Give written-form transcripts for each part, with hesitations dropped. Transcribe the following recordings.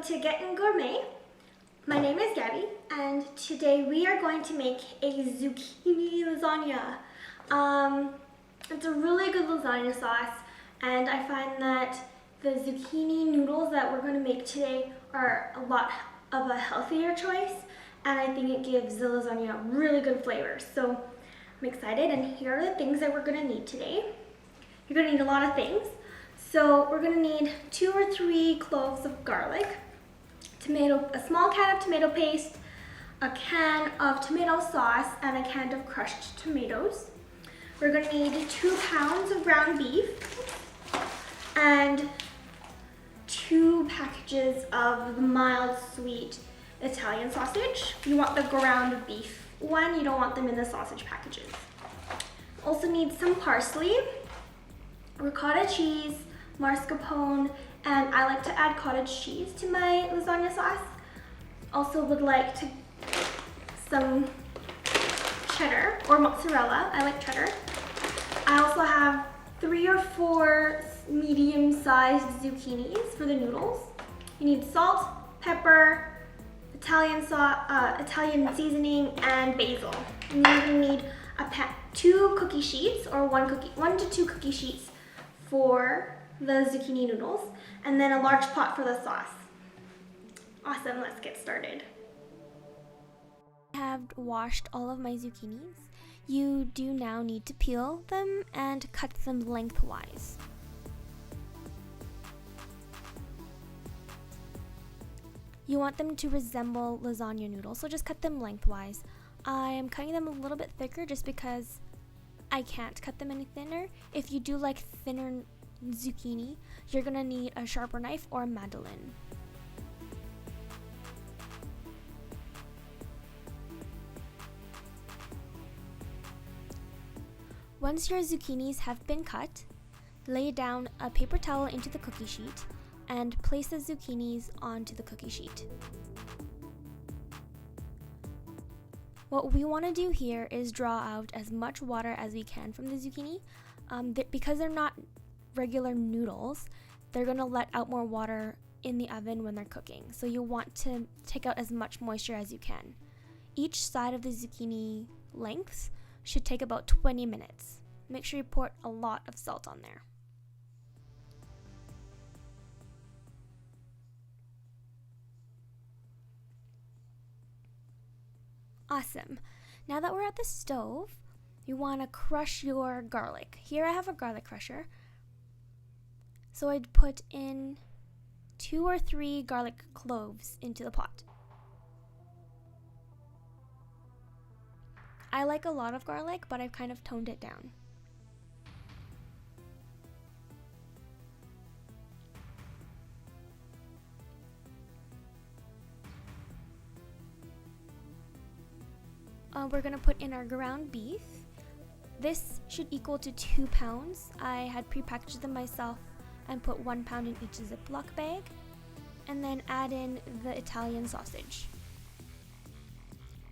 to Get in Gourmet. My name is Gabby, and today we are going to make a zucchini lasagna. It's a really good lasagna sauce, and I find that the zucchini noodles that we're going to make today are a lot of a healthier choice, and I think it gives the lasagna really good flavor. So I'm excited, and here are the things that we're going to need today. You're going to need a lot of things. So we're going to need 2 or 3 cloves of garlic, a small can of tomato paste, a can of tomato sauce, and a can of crushed tomatoes. We're going to need 2 pounds of ground beef and 2 packages of the mild sweet Italian sausage. You want the ground beef one, you don't want them in the sausage packages. Also need some parsley, ricotta cheese, mascarpone, and I like to add cottage cheese to my lasagna sauce. Also would like some cheddar or mozzarella. I like cheddar. I also have 3 or 4 medium-sized zucchinis for the noodles. You need salt, pepper, Italian seasoning, and basil. And then you're gonna need 2 cookie sheets, or 1 to 2 cookie sheets for the zucchini noodles, and then a large pot for the sauce. Awesome, let's get started. I have washed all of my zucchinis. You do now need to peel them and cut them lengthwise. You want them to resemble lasagna noodles, so just cut them lengthwise. I am cutting them a little bit thicker just because I can't cut them any thinner. If you do like thinner zucchini, you're gonna need a sharper knife or a mandolin. Once your zucchinis have been cut, lay down a paper towel into the cookie sheet and place the zucchinis onto the cookie sheet. What we want to do here is draw out as much water as we can from the zucchini. Because they're not regular noodles, they're going to let out more water in the oven when they're cooking. So you want to take out as much moisture as you can. Each side of the zucchini lengths should take about 20 minutes. Make sure you put a lot of salt on there. Awesome. Now that we're at the stove, you want to crush your garlic. Here I have a garlic crusher. So I'd put in 2 or 3 garlic cloves into the pot. I like a lot of garlic, but I've kind of toned it down. We're gonna put in our ground beef. This should equal to 2 pounds. I had prepackaged them myself and put 1 pound in each Ziploc bag, and then add in the Italian sausage.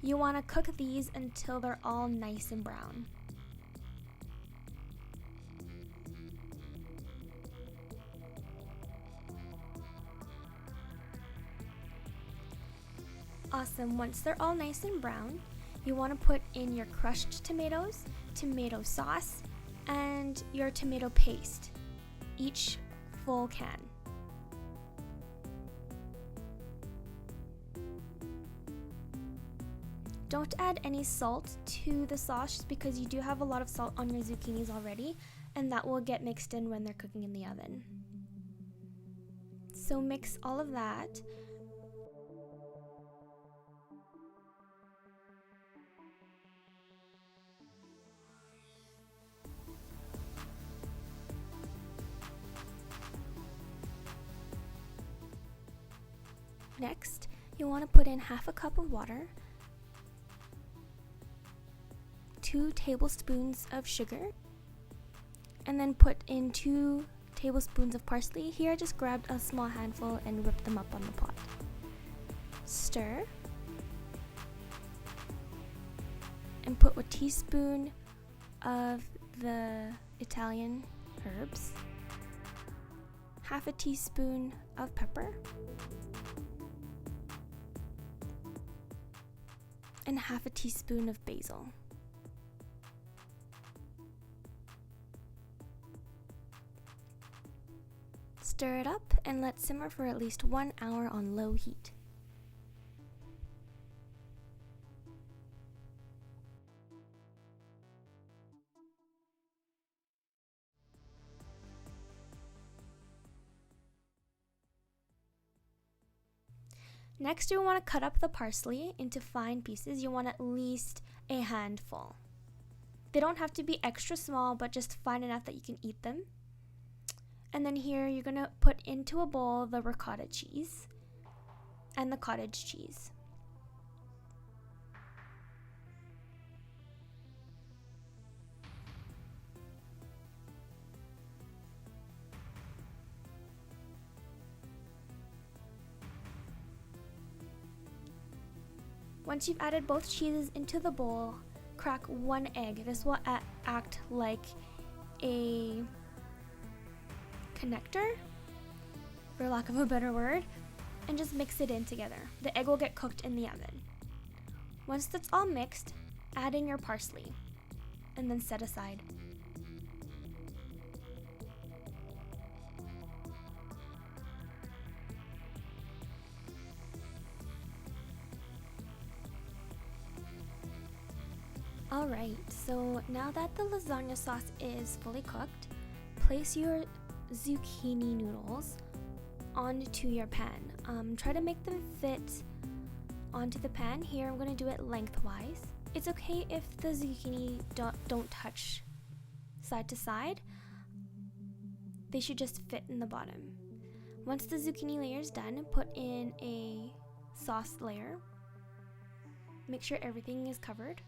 You want to cook these until they're all nice and brown. Awesome, once they're all nice and brown, you want to put in your crushed tomatoes, tomato sauce, and your tomato paste, each full can. Don't add any salt to the sauce just because you do have a lot of salt on your zucchinis already, and that will get mixed in when they're cooking in the oven. So mix all of that. Next, you want to put in half a cup of water, 2 tablespoons of sugar, and then put in 2 tablespoons of parsley. Here I just grabbed a small handful and whipped them up on the pot. Stir, and put a teaspoon of the Italian herbs, half a teaspoon of pepper, and half a teaspoon of basil. Stir it up and let simmer for at least 1 hour on low heat. Next, you want to cut up the parsley into fine pieces. You want at least a handful. They don't have to be extra small, but just fine enough that you can eat them. And then here you're going to put into a bowl the ricotta cheese and the cottage cheese. Once you've added both cheeses into the bowl, crack 1 egg. This will act like a connector, for lack of a better word, and just mix it in together. The egg will get cooked in the oven. Once that's all mixed, add in your parsley and then set aside. Alright, so now that the lasagna sauce is fully cooked, place your zucchini noodles onto your pan. Try to make them fit onto the pan. Here I'm going to do it lengthwise. It's okay if the zucchini don't touch side to side. They should just fit in the bottom. Once the zucchini layer is done, put in a sauce layer. Make sure everything is covered.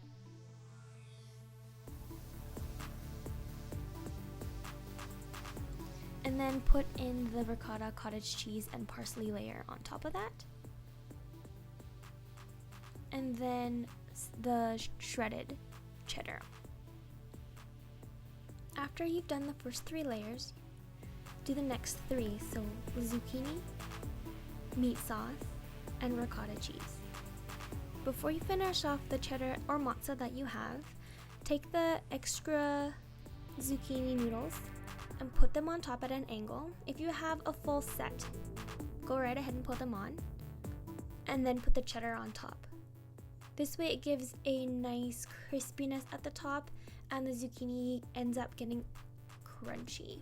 And then put in the ricotta, cottage cheese, and parsley layer on top of that. And then the shredded cheddar. After you've done the first 3 layers, do the next 3. So zucchini, meat sauce, and ricotta cheese. Before you finish off the cheddar or mozza that you have, take the extra zucchini noodles and put them on top at an angle. If you have a full set, go right ahead and put them on, and then put the cheddar on top. This way it gives a nice crispiness at the top, and the zucchini ends up getting crunchy.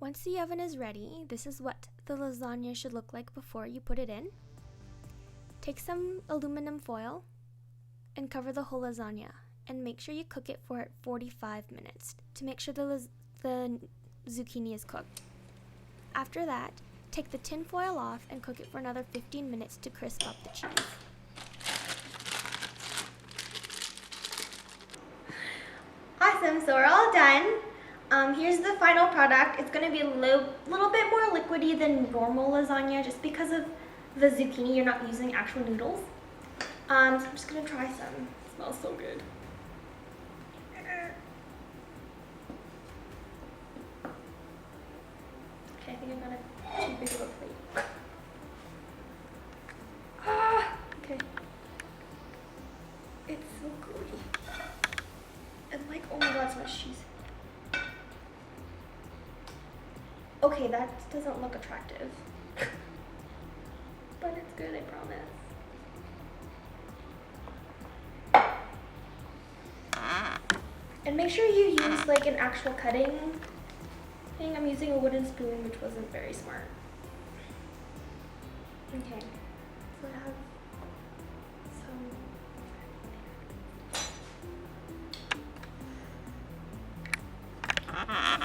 Once the oven is ready, this is what the lasagna should look like before you put it in. Take some aluminum foil and cover the whole lasagna, and make sure you cook it for 45 minutes to make sure the zucchini is cooked. After that, take the tin foil off and cook it for another 15 minutes to crisp up the cheese. Awesome, so we're all done. Here's the final product. It's going to be a little bit more liquidy than normal lasagna just because of the zucchini. You're not using actual noodles. So I'm just going to try some. It smells so good. Okay, I think I got a too big of a plate. Okay. It's so gooey. And like, oh my god, so much cheese. Okay, that doesn't look attractive. But it's good, I promise. And make sure you use like an actual cutting thing. I'm using a wooden spoon, which wasn't very smart. Okay, so I have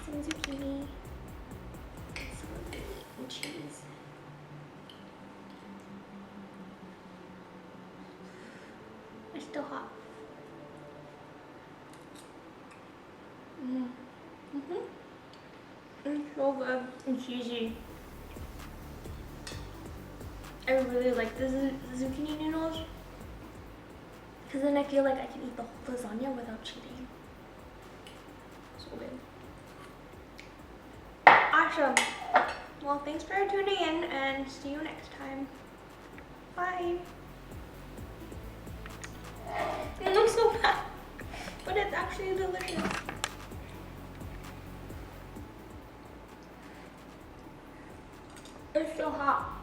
some zucchini. Cheese. It's still hot. It's so good and cheesy. I really like the zucchini noodles because then I feel like I can eat the whole lasagna without cheating. So good. Awesome. Well, thanks for tuning in and see you next time. Bye. It looks so bad, but it's actually delicious. It's so hot.